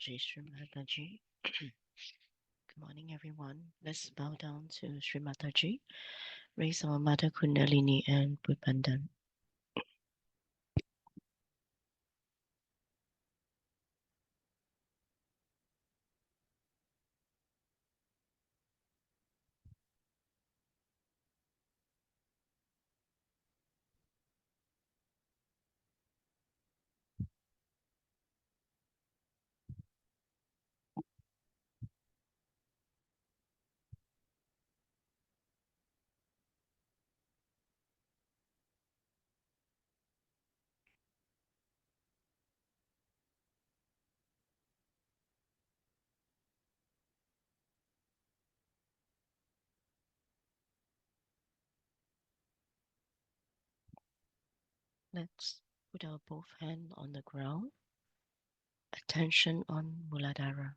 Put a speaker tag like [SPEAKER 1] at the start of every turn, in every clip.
[SPEAKER 1] Jai Shri Mataji. Good morning, everyone. Let's bow down to Shri Mataji. Raise our Mother Kundalini and Budbandan. Let's put our both hands on the ground. Attention on Muladhara.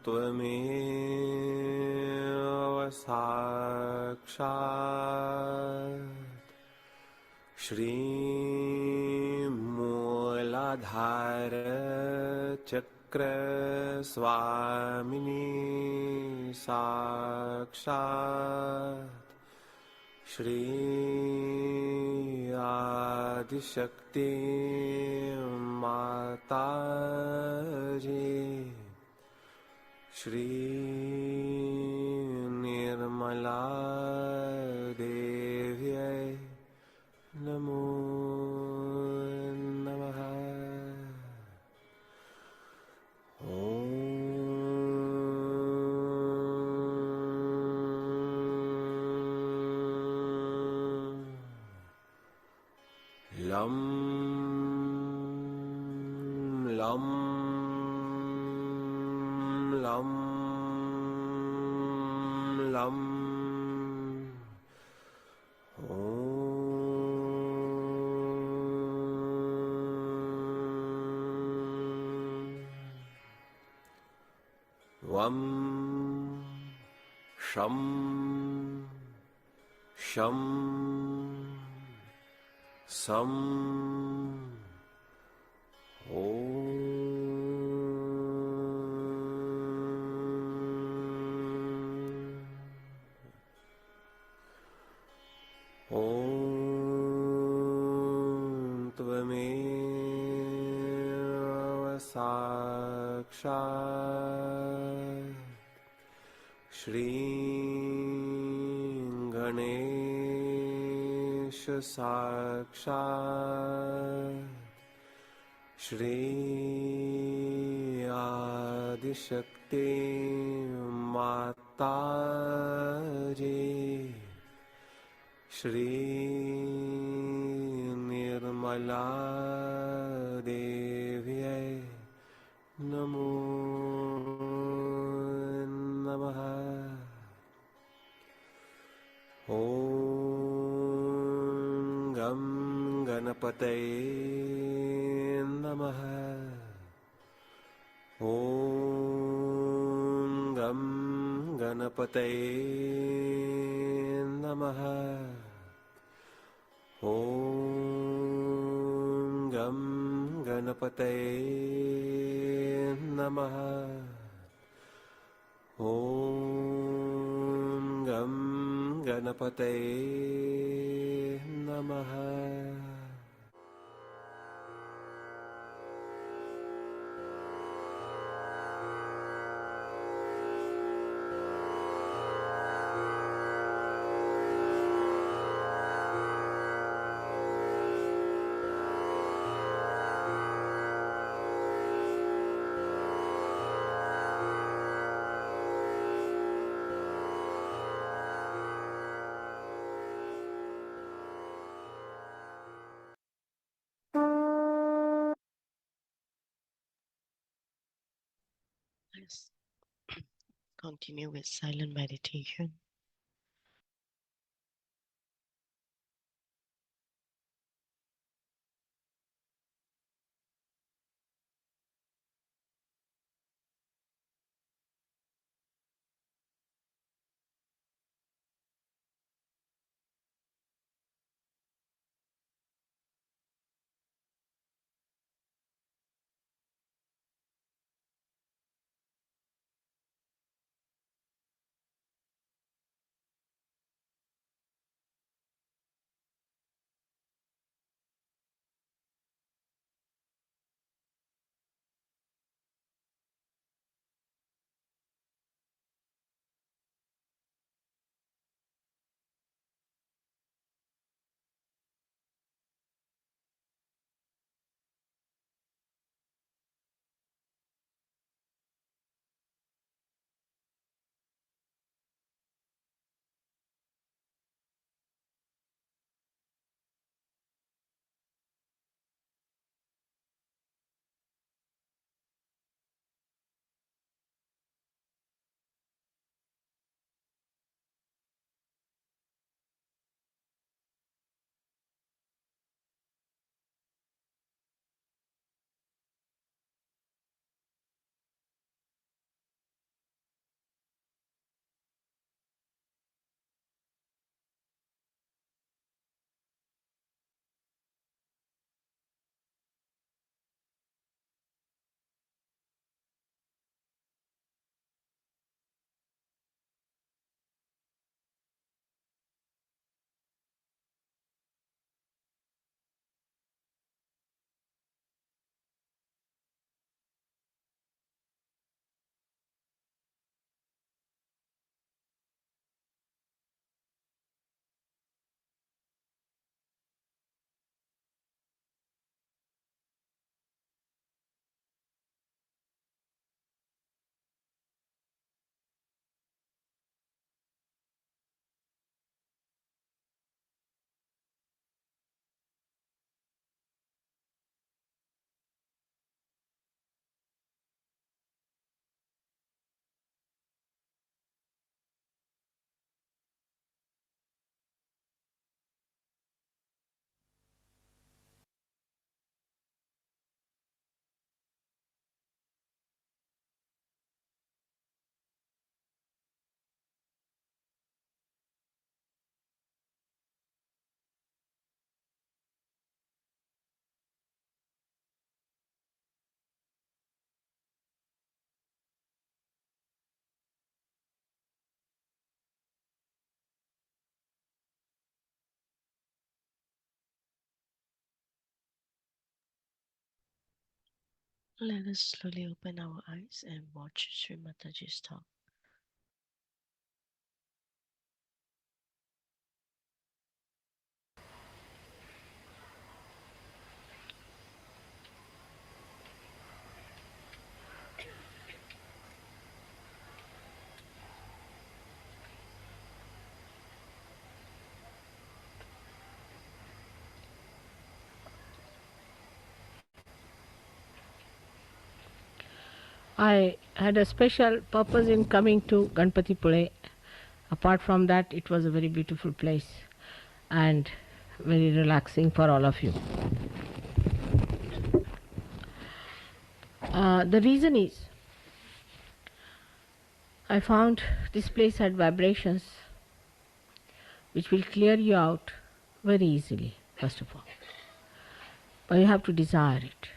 [SPEAKER 2] त्वमेव साक्षात् श्रीमूलाधारचक्रस्वामिनी साक्षात् श्री आदिशक्ति माताजी श्री निर्मला देव्यै नमो नमः। लं लं लं लं वं शं शं सं त्वमेव साक्षात् श्री गणेश साक्षात् श्री आदिशक्ति माताजी श्री निर्मला देव्यै नमो नमः। ॐ गं गणपतये नमः। ॐ गं गणपतये नमः। ॐ गं गणपतये नमः। ॐ गं गणपतये Namaha.
[SPEAKER 1] Let's continue with silent meditation. Let us slowly open our eyes and watch Sri Mataji's talk.
[SPEAKER 3] I had a special purpose in coming to Ganpati Pule. Apart from that, it was a very beautiful place and very relaxing for all of you. The reason is, I found this place had vibrations which will clear you out very easily, first of all. But you have to desire it,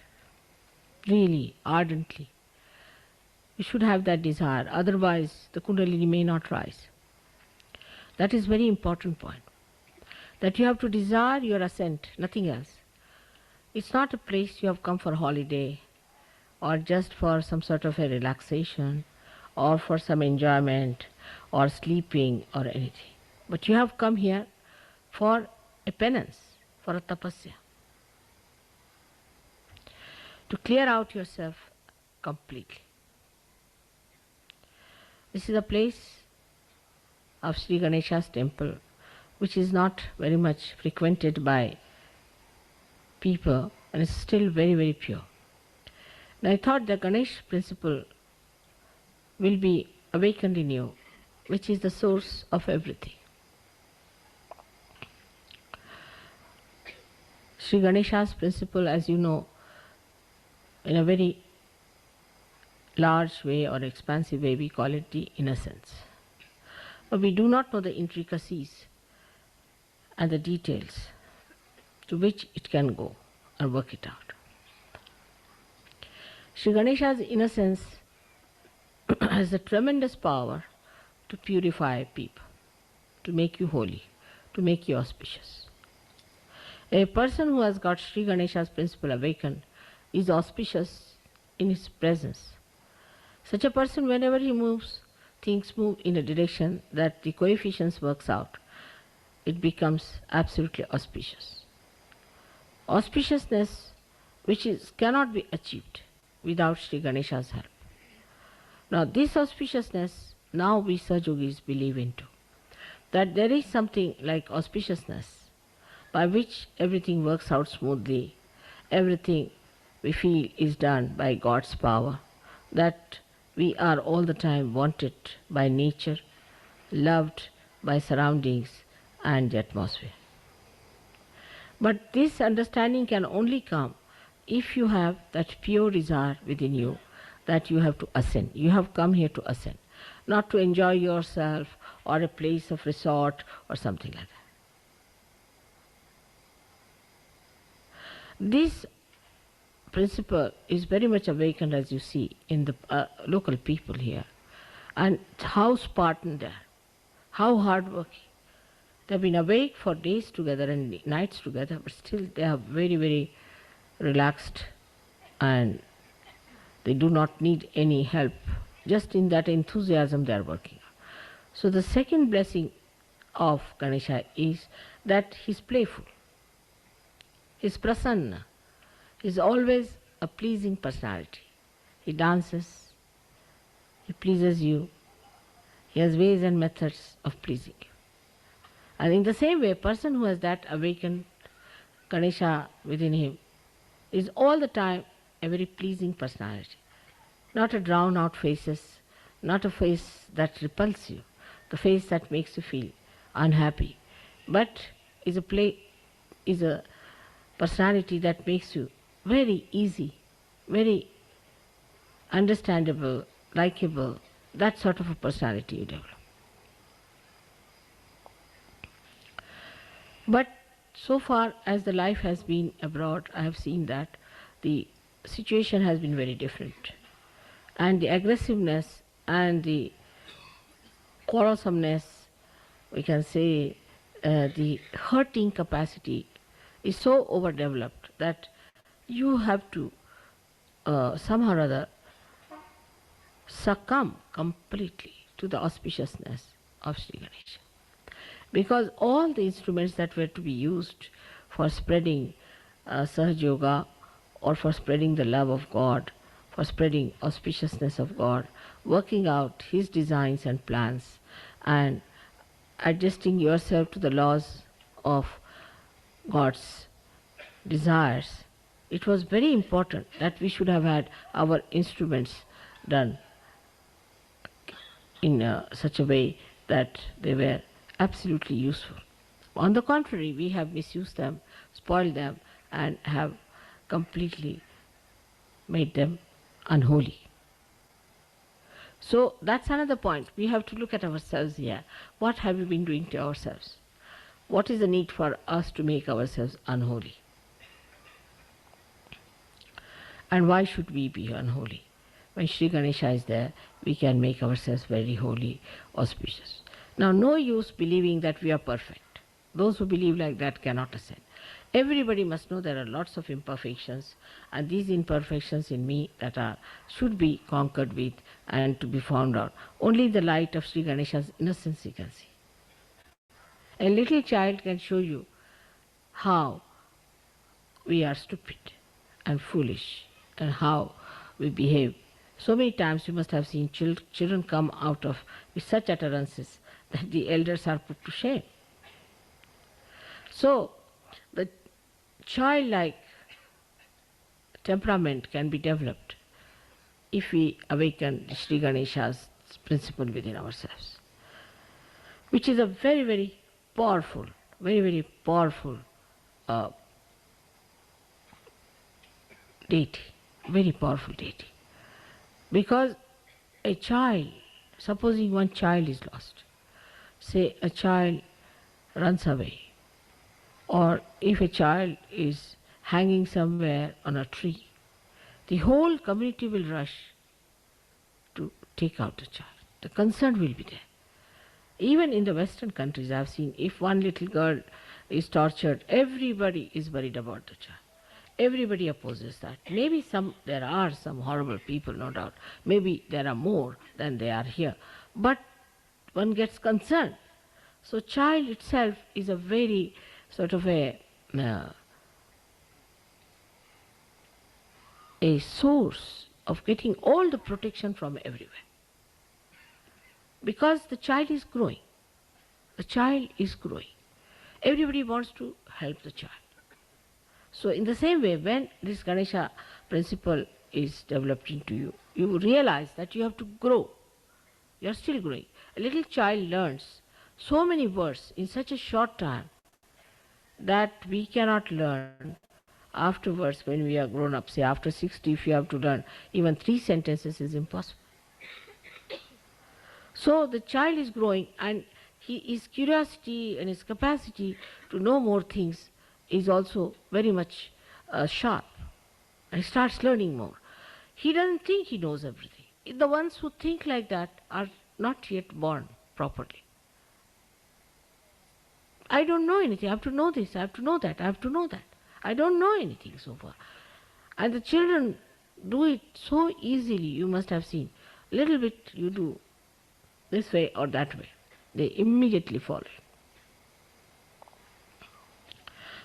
[SPEAKER 3] really, ardently. You should have that desire, otherwise the Kundalini may not rise. That is very important point. that you have to desire your ascent, nothing else. It's not a place you have come for holiday or just for some sort of a relaxation or for some enjoyment or sleeping or anything. But you have come here for a penance, for a tapasya, to clear out yourself completely. This is a place of Sri Ganesha's temple, which is not very much frequented by people and is still very, very pure. And I thought the Ganesh principle will be awakened in you, which is the source of everything. Sri Ganesha's principle, as you know, in a very large way or expansive way, we call it the innocence. But we do not know the intricacies and the details to which it can go and work it out. Sri Ganesha's innocence has a tremendous power to purify people, to make you holy, to make you auspicious. A person who has got Sri Ganesha's principle awakened is auspicious in his presence. Such a person, whenever he moves, things move in a direction that the coefficients works out. It becomes absolutely auspicious. Auspiciousness which cannot be achieved without Sri Ganesha's help. Now this auspiciousness, now we Sahajogis believe into, that there is something like auspiciousness by which everything works out smoothly, everything we feel is done by God's power, that we are all the time wanted by nature, loved by surroundings and the atmosphere. But this understanding can only come if you have that pure desire within you that you have to ascend. You have come here to ascend, not to enjoy yourself or a place of resort or something like that. This principle is very much awakened, as you see, in the local people here. And how Spartan they are, how hard-working. They have been awake for days together and nights together, but still they are very, very relaxed and they do not need any help. Just in that enthusiasm they are working. So the second blessing of Ganesha is that he is playful. He is prasanna. He is always a pleasing personality. He dances, he pleases you, he has ways and methods of pleasing you. And in the same way, a person who has that awakened Ganesha within him is all the time a very pleasing personality. Not a drown out faces, not a face that repels you, the face that makes you feel unhappy, but is a personality that makes you very easy, very understandable, likable, that sort of a personality you develop. But so far as the life has been abroad, I have seen that the situation has been very different. And the aggressiveness and the quarrelsomeness, we can say the hurting capacity is so overdeveloped that you have to somehow or other succumb completely to the auspiciousness of Sri Ganesha. Because all the instruments that were to be used for spreading Sahaja Yoga or for spreading the love of God, for spreading auspiciousness of God, working out His designs and plans and adjusting yourself to the laws of God's desires, it was very important that we should have had our instruments done in such a way that they were absolutely useful. On the contrary, we have misused them, spoiled them, and have completely made them unholy. So that's another point. We have to look at ourselves here. What have we been doing to ourselves? What is the need for us to make ourselves unholy? And why should we be unholy? When Sri Ganesha is there, we can make ourselves very holy, auspicious. Now, no use believing that we are perfect. Those who believe like that cannot ascend. Everybody must know there are lots of imperfections, and these imperfections in me that should be conquered with and to be found out. Only in the light of Sri Ganesha's innocence you can see. A little child can show you how we are stupid and foolish and how we behave. So many times you must have seen children come out of with such utterances that the elders are put to shame. So the childlike temperament can be developed if we awaken Sri Ganesha's principle within ourselves, which is a very, very powerful, deity, very powerful deity. Because a child, supposing one child is lost, say a child runs away, or if a child is hanging somewhere on a tree, the whole community will rush to take out the child. The concern will be there. Even in the Western countries, I have seen if one little girl is tortured, everybody is worried about the child. Everybody opposes that. Maybe there are some horrible people, no doubt. Maybe there are more than there are here. But one gets concerned. So child itself is a very sort of a source of getting all the protection from everywhere. Because the child is growing. The child is growing. Everybody wants to help the child. So in the same way, when this Ganesha principle is developed into you, you realize that you have to grow. You are still growing. A little child learns so many words in such a short time that we cannot learn afterwards when we are grown up. Say after 60, if you have to learn even 3 sentences is impossible. So the child is growing, and his curiosity and his capacity to know more things is also very much sharp, and he starts learning more. He doesn't think he knows everything. The ones who think like that are not yet born properly. I don't know anything, I have to know this, I have to know that, I have to know that. I don't know anything so far. And the children do it so easily, you must have seen. Little bit you do this way or that way, they immediately follow.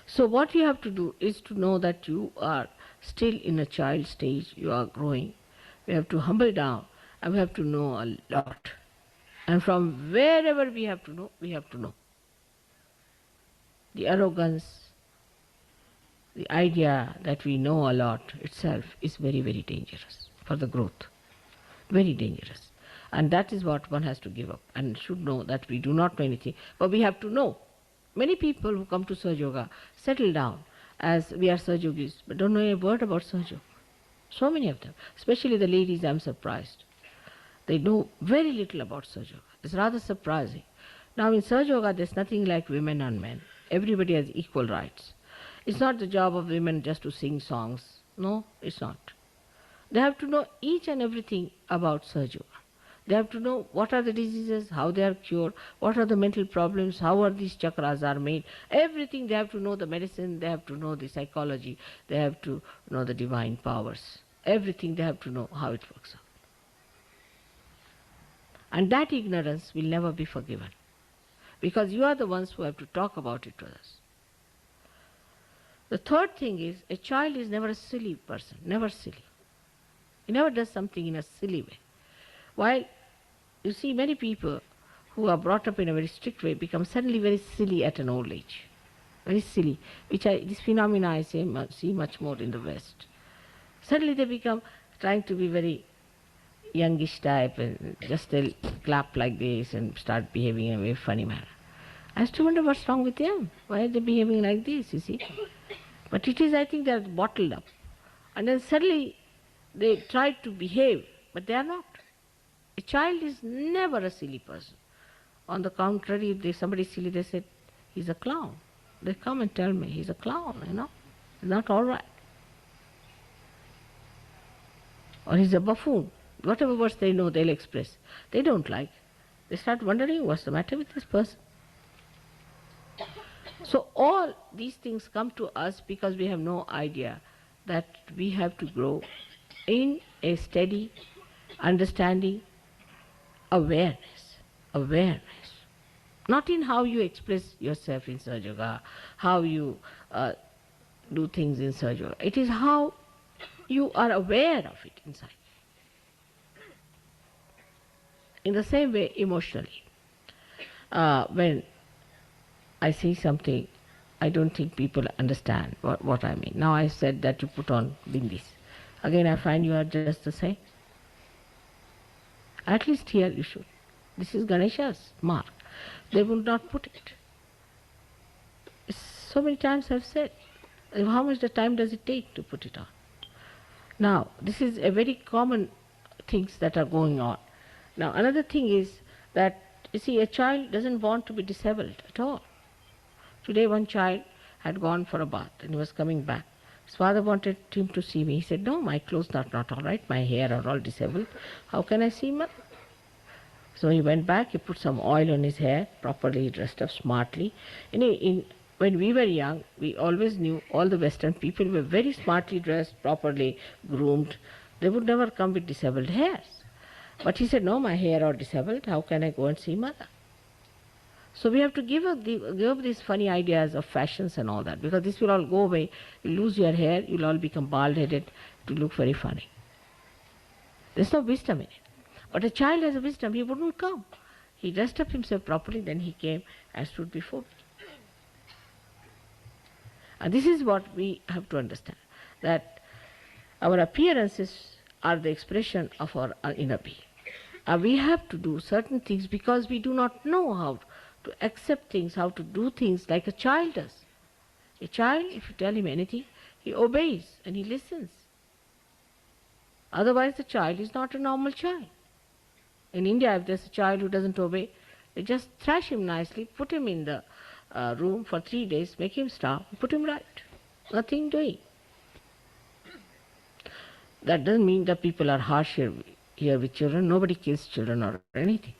[SPEAKER 3] So what you have to do is to know that you are still in a child stage, you are growing. We have to humble down and we have to know a lot. And from wherever we have to know, we have to know. The arrogance, the idea that we know a lot itself is very, very dangerous for the growth. Very dangerous. And that is what one has to give up and should know that we do not know anything, but we have to know. Many people who come to Sahaja Yoga settle down as we are Sahaja Yogis, but don't know a word about Sahaja Yoga. So many of them, especially the ladies, I am surprised. They know very little about Sahaja Yoga. It's rather surprising. Now in Sahaja Yoga there's nothing like women and men. Everybody has equal rights. It's not the job of women just to sing songs. No, it's not. They have to know each and everything about Sahaja Yoga. They have to know what are the diseases, how they are cured, what are the mental problems, how are these chakras are made. Everything they have to know, the medicine, they have to know the psychology, they have to know the divine powers. Everything they have to know how it works out. And that ignorance will never be forgiven. Because you are the ones who have to talk about it to others. The third thing is, a child is never a silly person, never silly. He never does something in a silly way. While you see many people who are brought up in a very strict way become suddenly very silly at an old age. Very silly. This phenomena I see much more in the West. Suddenly they become trying to be very youngish type and just they'll clap like this and start behaving in a very funny manner. I used to wonder what's wrong with them. Why are they behaving like this, you see? But it is, I think, they are bottled up. And then suddenly they try to behave, but they are not. A child is never a silly person. On the contrary, if somebody is silly, they say, he's a clown. They come and tell me, he's a clown, He's not all right. Or he's a buffoon. Whatever words they know, they'll express. They don't like. They start wondering, what's the matter with this person? So all these things come to us because we have no idea that we have to grow in a steady understanding, awareness. Not in how you express yourself in Sahaja Yoga, how you do things in Sahaja Yoga. It is how you are aware of it inside. In the same way, emotionally, when I see something, I don't think people understand what I mean. Now I said that you put on bindis. Again I find you are just the same. At least here you should. This is Ganesha's mark. They will not put it. So many times I've said, how much the time does it take to put it on? Now, this is a very common things that are going on. Now, another thing is that, you see, a child doesn't want to be disabled at all. Today one child had gone for a bath and he was coming back. His father wanted him to see me. He said, no, my clothes are not all right, my hair are all disabled. How can I see mother? So he went back, he put some oil on his hair, properly dressed up smartly. When we were young, we always knew all the Western people were very smartly dressed, properly groomed. They would never come with disabled hairs. But he said, no, my hair are disabled, how can I go and see mother? So we have to give up these funny ideas of fashions and all that, because this will all go away. You lose your hair, you'll all become bald-headed, to look very funny. There's no wisdom in it. But a child has a wisdom, he wouldn't come. He dressed up himself properly, then he came and stood before me. And this is what we have to understand, that our appearances are the expression of our inner being. We have to do certain things because we do not know how to accept things, how to do things like a child does. A child, if you tell him anything, he obeys and he listens. Otherwise the child is not a normal child. In India, if there's a child who doesn't obey, they just thrash him nicely, put him in the room for 3 days, make him starve, put him right. Nothing doing. That doesn't mean that people are harsh here with children. Nobody kills children or anything.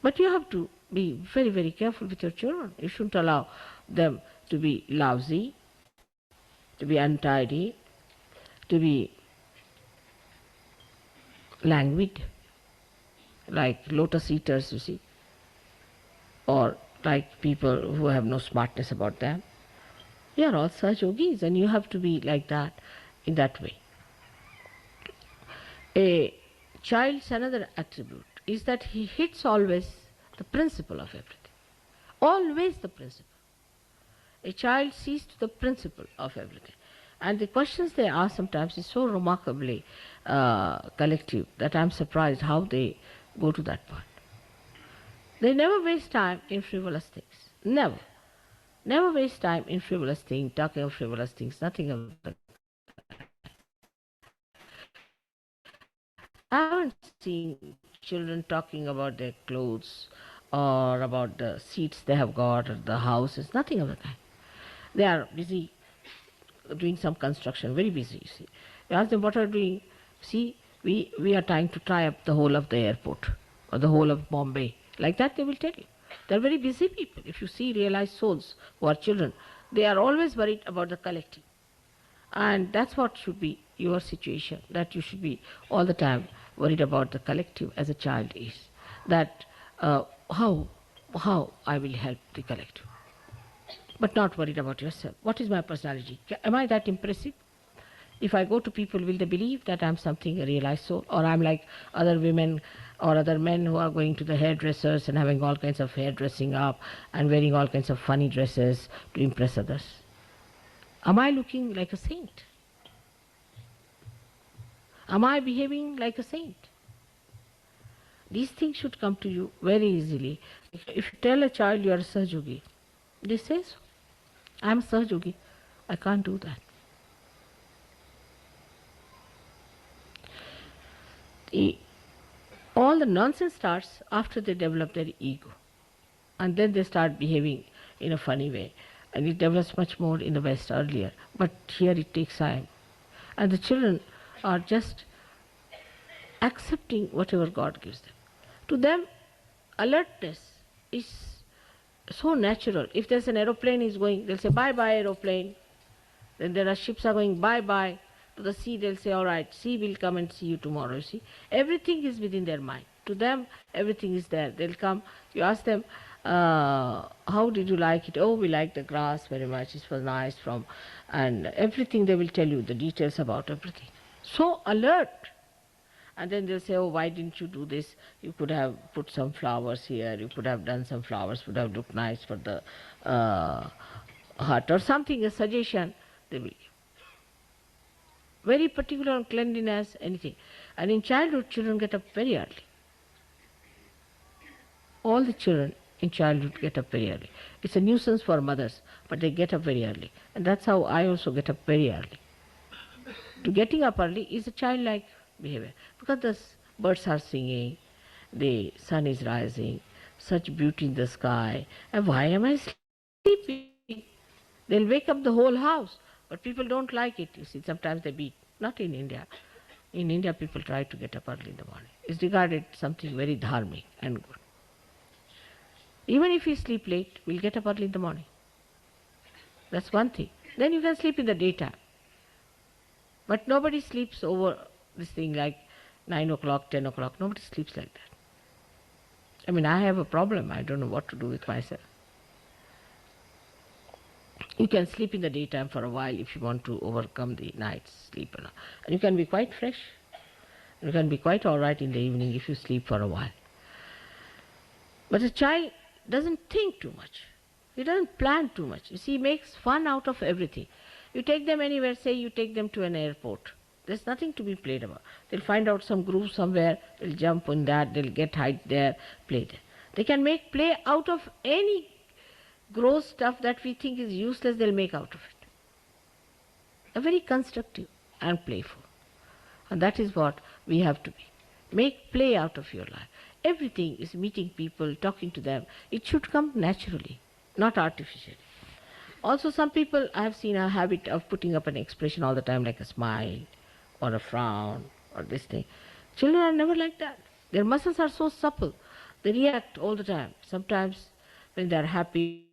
[SPEAKER 3] But you have to be very, very careful with your children. You shouldn't allow them to be lousy, to be untidy, to be languid, like lotus eaters, you see, or like people who have no smartness about them. We are all such yogis, and you have to be like that, in that way. A child's another attribute is that he hits always the principle of everything. Always the principle. A child sees to the principle of everything. And the questions they ask sometimes is so remarkably collective that I'm surprised how they go to that point. They never waste time in frivolous things. Never. Never waste time in frivolous things, talking of frivolous things, nothing of that. I haven't seen children talking about their clothes or about the seats they have got or the houses, nothing of the kind. They are busy doing some construction, very busy, you see. You ask them what are doing. See, we are trying to tie up the whole of the airport or the whole of Bombay. Like that they will tell you. They are very busy people. If you see realized souls who are children, they are always worried about the collective. And that's what should be your situation, that you should be all the time worried about the collective as a child is. That how I will help the collective. But not worried about yourself. What is my personality? Am I that impressive? If I go to people, will they believe that I'm something, a realized soul? Or I'm like other women or other men who are going to the hairdressers and having all kinds of hairdressing up and wearing all kinds of funny dresses to impress others? Am I looking like a saint? Am I behaving like a saint? These things should come to you very easily. If you tell a child you are a Sahaja, they say so. I am a Sahaja, I can't do that. All the nonsense starts after they develop their ego. And then they start behaving in a funny way. And it develops much more in the West earlier. But here it takes time. And the children are just accepting whatever God gives them. To them, alertness is So natural. If there's an aeroplane is going, they'll say, bye-bye aeroplane. Then there are ships are going bye-bye to the sea, they'll say, all right, sea will come and see you tomorrow, you see. Everything is within their mind. To them, everything is there. They'll come, you ask them, how did you like it? Oh, we like the grass very much, it was nice and everything they will tell you, the details about everything. So alert. And then they'll say, oh, why didn't you do this? You could have put some flowers here, you could have done some flowers, would have looked nice for the hut or something, a suggestion they will give. Very particular on cleanliness, anything. And in childhood, children get up very early. All the children in childhood get up very early. It's a nuisance for mothers, but they get up very early. And that's how I also get up very early. To getting up early is a childlike behavior, because the birds are singing, the sun is rising, such beauty in the sky, and why am I sleeping? They'll wake up the whole house, but people don't like it. You see, sometimes they beat. Not in India. In India, people try to get up early in the morning. It's regarded something very dharmic and good. Even if we sleep late, we'll get up early in the morning. That's one thing. Then you can sleep in the daytime. But nobody sleeps over this thing like 9 o'clock, 10 o'clock. Nobody sleeps like that. I mean, I have a problem. I don't know what to do with myself. You can sleep in the daytime for a while if you want to overcome the night's sleep. And you can be quite fresh. You can be quite all right in the evening if you sleep for a while. But a child doesn't think too much. He doesn't plan too much. You see, he makes fun out of everything. You take them anywhere, say you take them to an airport. There's nothing to be played about. They'll find out some groove somewhere, they'll jump on that, they'll get height there, play there. They can make play out of any gross stuff that we think is useless, they'll make out of it. A very constructive and playful. And that is what we have to be. Make play out of your life. Everything is meeting people, talking to them. It should come naturally, not artificially. Also, some people I have seen a habit of putting up an expression all the time, like a smile or a frown or this thing. Children are never like that. Their muscles are so supple. They react all the time. Sometimes when they are happy,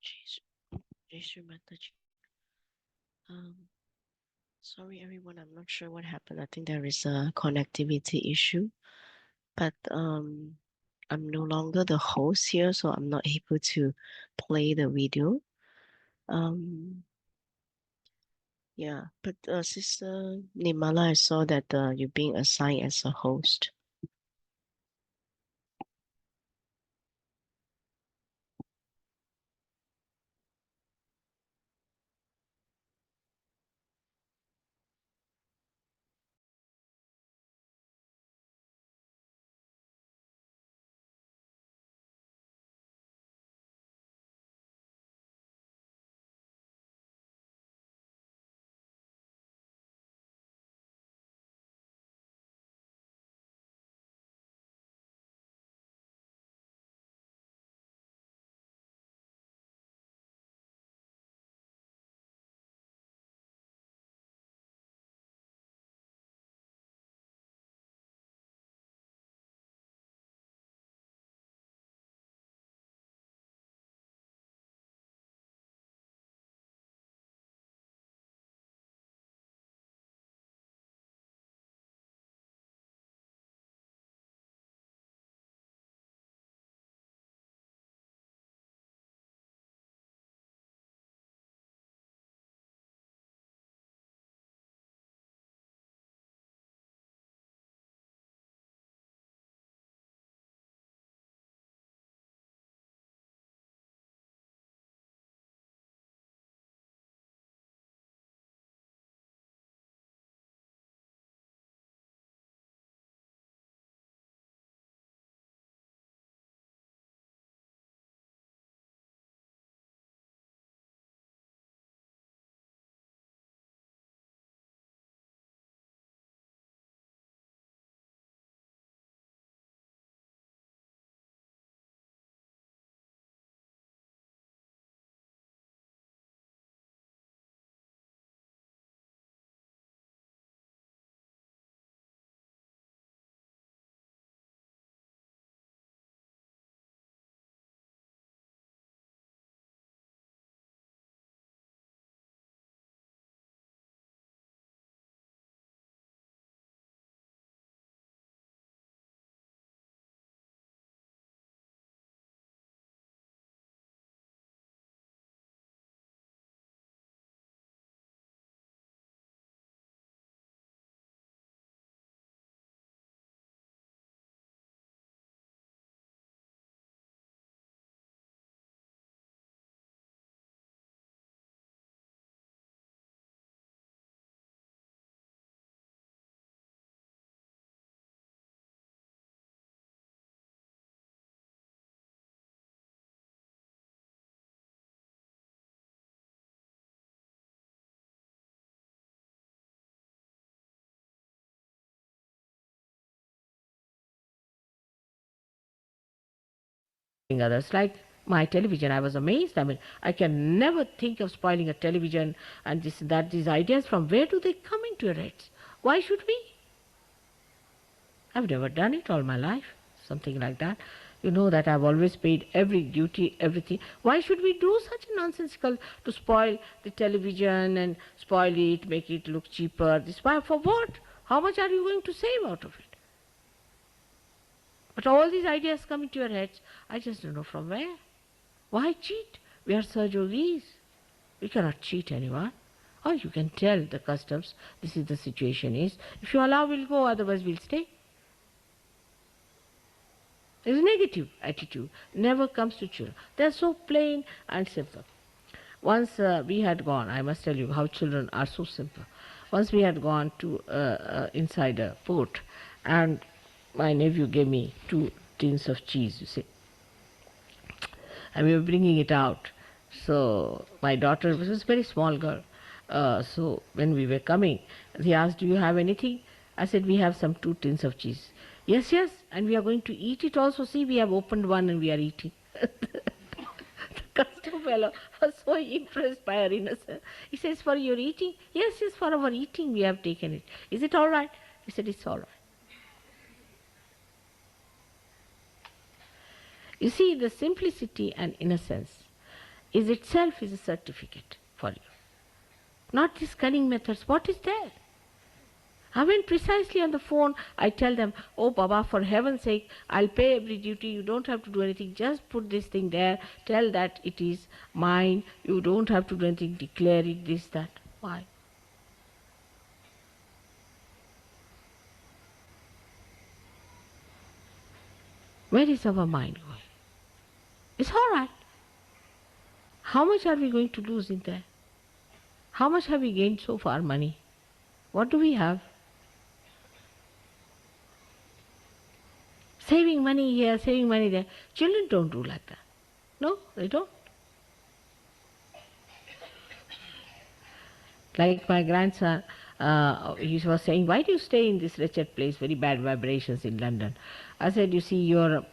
[SPEAKER 1] Jai Shri Mataji. Um, Sorry everyone, I'm not sure what happened. I think there is a connectivity issue, but I'm no longer the host here, so I'm not able to play the video. Um, yeah, but Sister Nimala, I saw that you're being assigned as a host.
[SPEAKER 3] Others, like my television. I was amazed. I mean, I can never think of spoiling a television and this that these ideas. From where do they come into your heads? Why should we? I've never done it all my life. Something like that. You know that I've always paid every duty, everything. Why should we do such a nonsensical to spoil the television and spoil it, make it look cheaper? This why for what? How much are you going to save out of it? But all these ideas come into your heads. I just don't know from where. Why cheat? We are Sahajogis. We cannot cheat anyone. Or you can tell the customs, this is the situation is. If you allow, we'll go, otherwise we'll stay. There is negative attitude. Never comes to children. They are so plain and simple. Once we had gone, I must tell you how children are so simple. Once we had gone to inside a port, and my nephew gave me 2 tins of cheese, you see. And we were bringing it out. So my daughter was a very small girl. So when we were coming, he asked, "Do you have anything?" I said, "We have some 2 tins of cheese." "Yes, yes, and we are going to eat it also. See, we have opened one and we are eating." The custom fellow was so impressed by her innocence. He says, "For your eating?" "Yes, yes, for our eating we have taken it. Is it all right?" He said, "It's all right." You see, the simplicity and innocence is itself is a certificate for you. Not these cunning methods. What is there? I mean, precisely on the phone, I tell them, oh Baba, for heaven's sake, I'll pay every duty, you don't have to do anything, just put this thing there, tell that it is mine, you don't have to do anything, declare it, this, that. Why? Where is our mind going? It's all right. How much are we going to lose in there? How much have we gained so far, money? What do we have? Saving money here, saving money there. Children don't do like that. No, they don't. Like my grandson, he was saying, why do you stay in this wretched place, very bad vibrations in London? I said, you see, your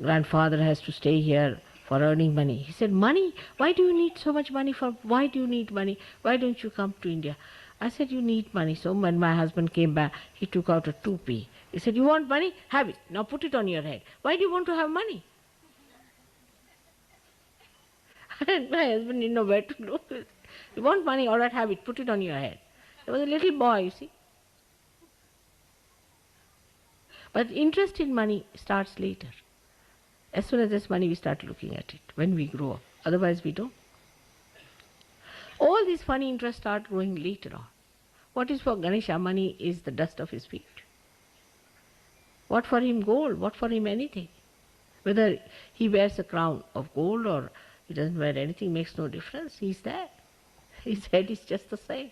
[SPEAKER 3] grandfather has to stay here for earning money. He said, money? Why do you need so much money for? Why do you need money? Why don't you come to India? I said, you need money. So when my husband came back, he took out a 2p. He said, you want money? Have it. Now put it on your head. Why do you want to have money? And my husband didn't know where to look. You want money? All right, have it. Put it on your head. There was a little boy, you see. But interest in money starts later. As soon as there's money, we start looking at it, when we grow up. Otherwise, we don't. All these funny interests start growing later on. What is for Ganesha? Money is the dust of his feet. What for him gold? What for him anything? Whether he wears a crown of gold or he doesn't wear anything makes no difference. He's there. His head is just the same.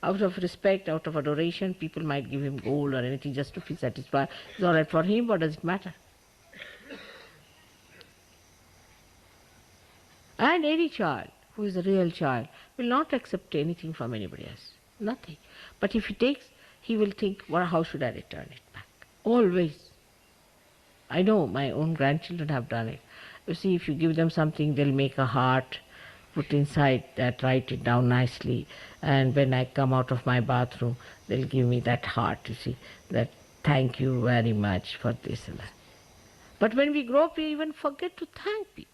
[SPEAKER 3] Out of respect, out of adoration, people might give him gold or anything just to feel satisfied. It's all right for him. What does it matter? And any child who is a real child will not accept anything from anybody else. Nothing. But if he takes, he will think, well, how should I return it back? Always. I know my own grandchildren have done it. You see, if you give them something, they'll make a heart, put inside that, write it down nicely. And when I come out of my bathroom, they'll give me that heart, you see, that thank you very much for this and that. But when we grow up, we even forget to thank people.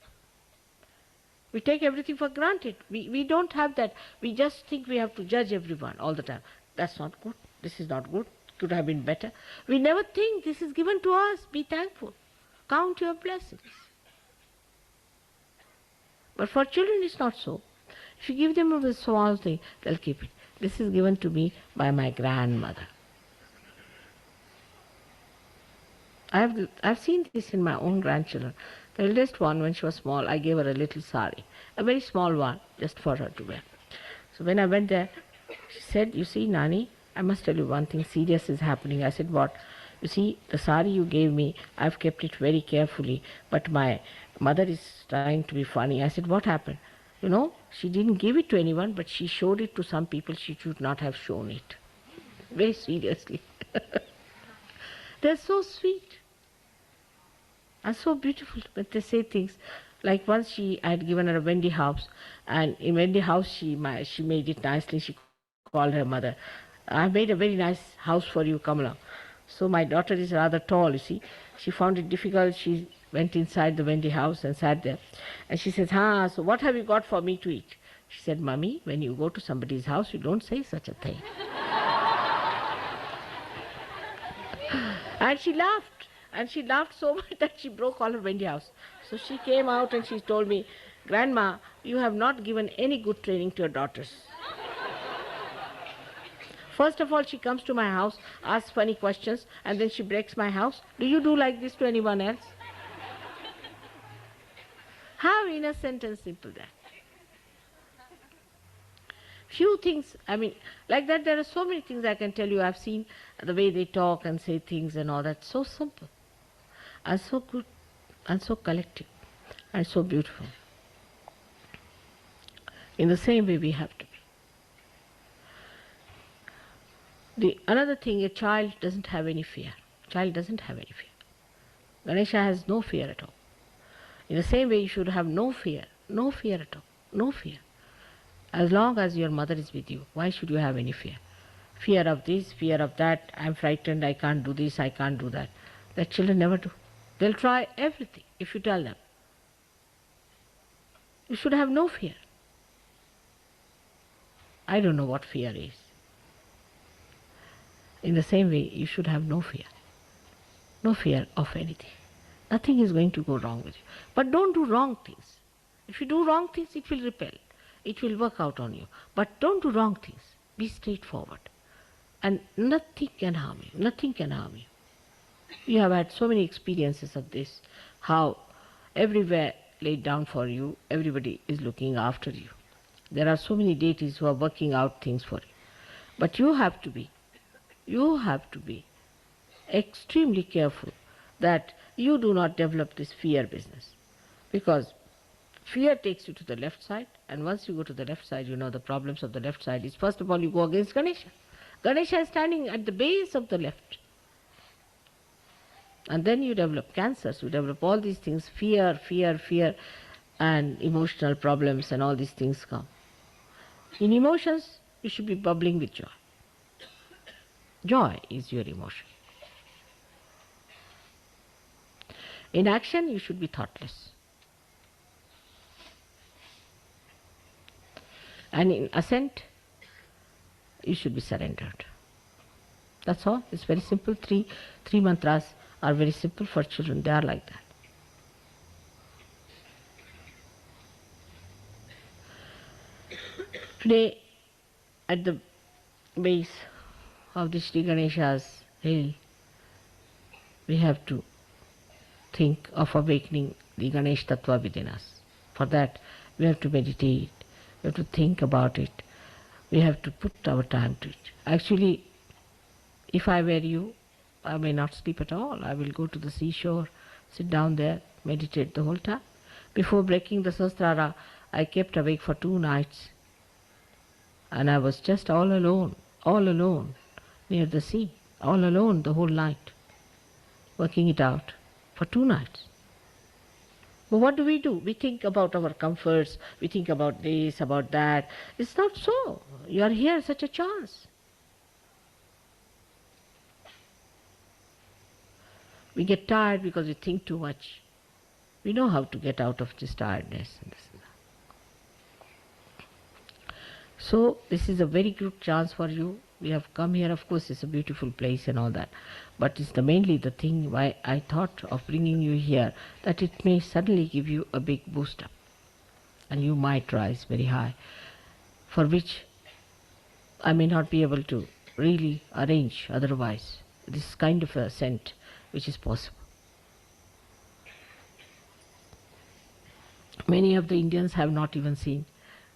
[SPEAKER 3] We take everything for granted. We don't have that. We just think we have to judge everyone all the time. That's not good. This is not good. Could have been better. We never think this is given to us. Be thankful. Count your blessings. But for children it's not so. If you give them a small thing, they'll keep it. This is given to me by my grandmother. I've seen this in my own grandchildren. The eldest one, when she was small, I gave her a little sari, a very small one, just for her to wear. So when I went there, she said, you see, Nani, I must tell you one thing serious is happening. I said, what? You see, the sari you gave me, I've kept it very carefully, but my mother is trying to be funny. I said, what happened? You know, she didn't give it to anyone, but she showed it to some people she should not have shown it. Very seriously. They're so sweet and so beautiful, but they say things. Like once I had given her a Wendy house, and in Wendy house she made it nicely. She called her mother, I made a very nice house for you, come along. So my daughter is rather tall, you see. She found it difficult. She went inside the Wendy house and sat there. And she says, so what have you got for me to eat? She said, Mummy, when you go to somebody's house, you don't say such a thing. And she laughed. And she laughed so much that she broke all her Wendy house. So she came out and she told me, Grandma, you have not given any good training to your daughters. First of all, she comes to my house, asks funny questions, and then she breaks my house. Do you do like this to anyone else? How innocent and simple that. Few things, like that there are so many things I can tell you. I've seen the way they talk and say things and all that. So simple and so good and so collective and so beautiful. In the same way we have to be. Another thing, a child doesn't have any fear. Child doesn't have any fear. Ganesha has no fear at all. In the same way you should have no fear at all, no fear. As long as your mother is with you, why should you have any fear? Fear of this, fear of that, I'm frightened, I can't do this, I can't do that. That children never do. They'll try everything if you tell them. You should have no fear. I don't know what fear is. In the same way, you should have no fear. No fear of anything. Nothing is going to go wrong with you. But don't do wrong things. If you do wrong things, it will repel. It will work out on you. But don't do wrong things. Be straightforward. And nothing can harm you. Nothing can harm you. You have had so many experiences of this, how everywhere laid down for you, everybody is looking after you. There are so many deities who are working out things for you. But you have to be extremely careful that you do not develop this fear business. Because fear takes you to the left side, and once you go to the left side, you know the problems of the left side is, first of all, you go against Ganesha. Ganesha is standing at the base of the left. And then you develop cancers, you develop all these things, fear, and emotional problems, and all these things come. In emotions, you should be bubbling with joy. Joy is your emotion. In action, you should be thoughtless. And in assent, you should be surrendered. That's all. It's very simple. Three mantras are very simple for children. They are like that. Today, at the base of the Sri Ganesha's hill, we have to think of awakening the Ganesh Tattva within us. For that, we have to meditate, we have to think about it, we have to put our time to it. Actually, if I were you, I may not sleep at all. I will go to the seashore, sit down there, meditate the whole time. Before breaking the Sahasrara, I kept awake for 2 nights. And I was just all alone near the sea, all alone the whole night, working it out for 2 nights. But what do? We think about our comforts, we think about this, about that. It's not so. You are here, such a chance. We get tired because we think too much. We know how to get out of this tiredness and this and that. So this is a very good chance for you. We have come here, of course it's a beautiful place and all that, but it's mainly the thing why I thought of bringing you here, that it may suddenly give you a big boost up and you might rise very high, for which I may not be able to really arrange otherwise. This kind of a ascent which is possible. Many of the Indians have not even seen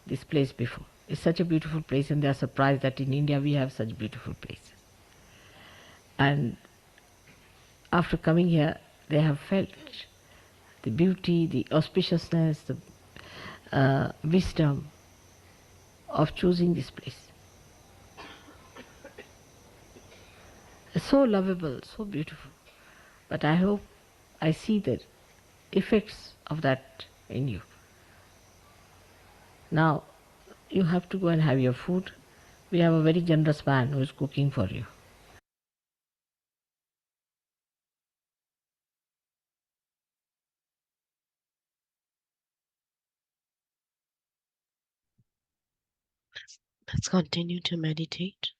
[SPEAKER 3] this place before. It's such a beautiful place, and they are surprised that in India we have such beautiful places. And after coming here, they have felt the beauty, the auspiciousness, the wisdom of choosing this place. It's so lovable, so beautiful. But I hope I see the effects of that in you. Now, you have to go and have your food. We have a very generous man who is cooking for you.
[SPEAKER 1] Let's continue to meditate.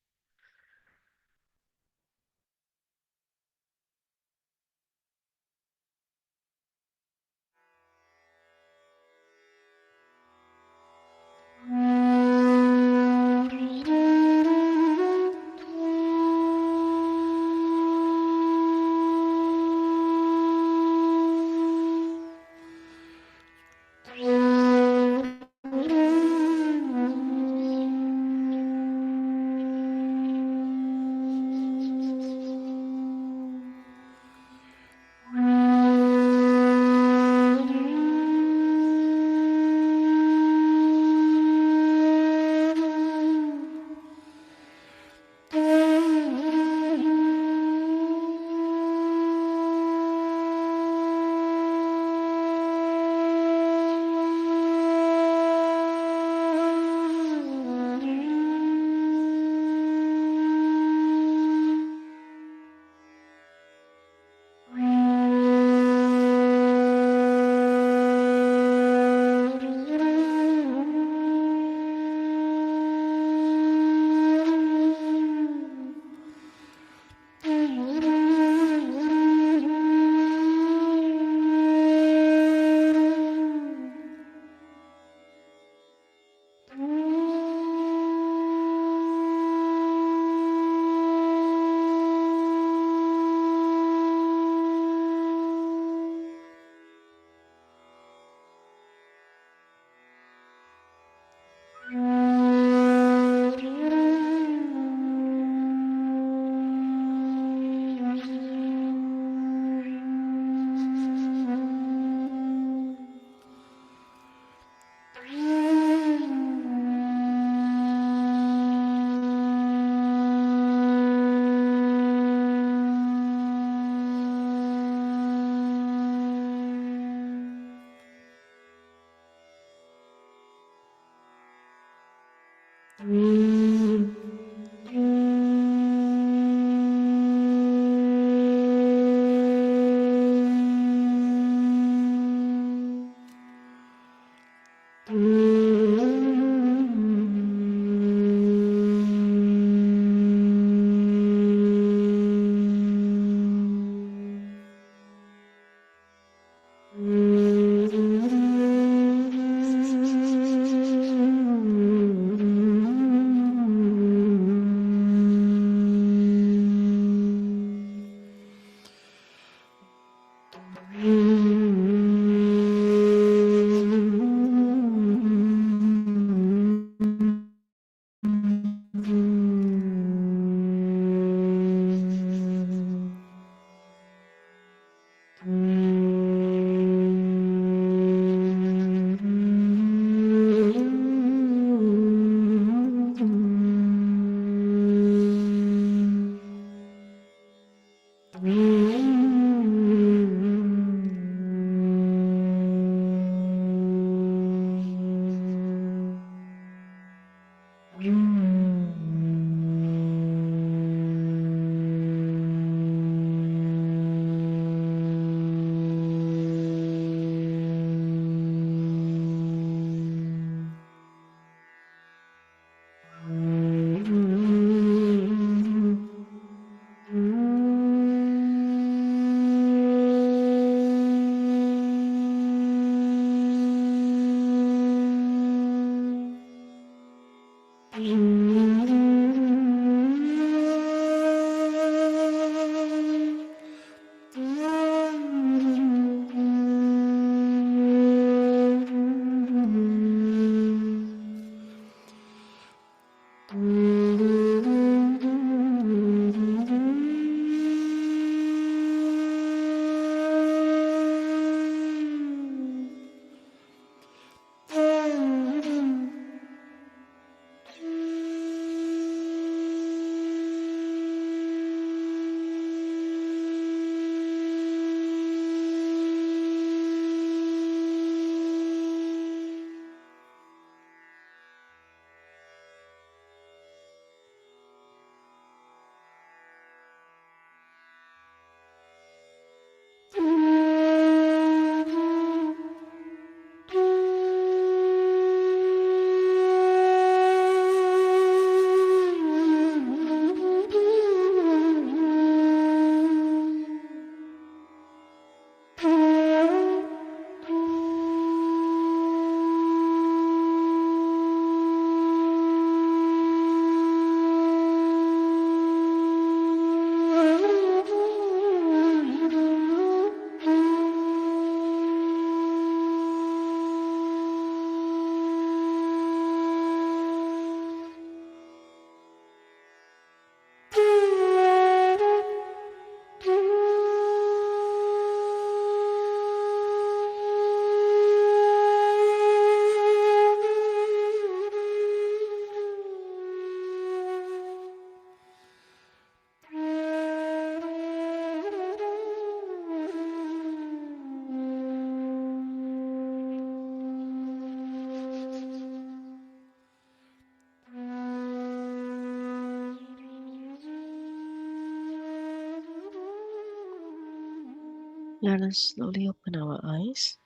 [SPEAKER 1] Let us slowly open our eyes.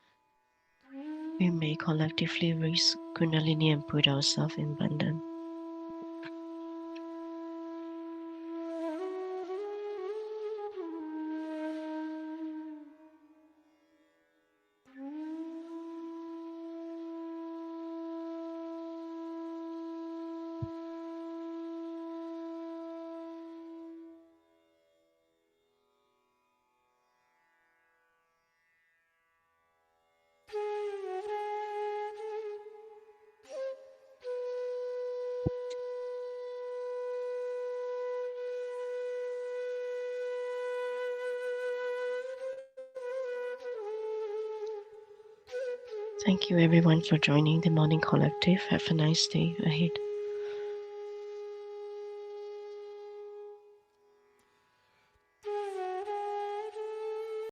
[SPEAKER 1] We may collectively raise Kundalini and put ourselves in Bandhan. Thank you everyone for joining the Morning Collective. Have a nice day ahead.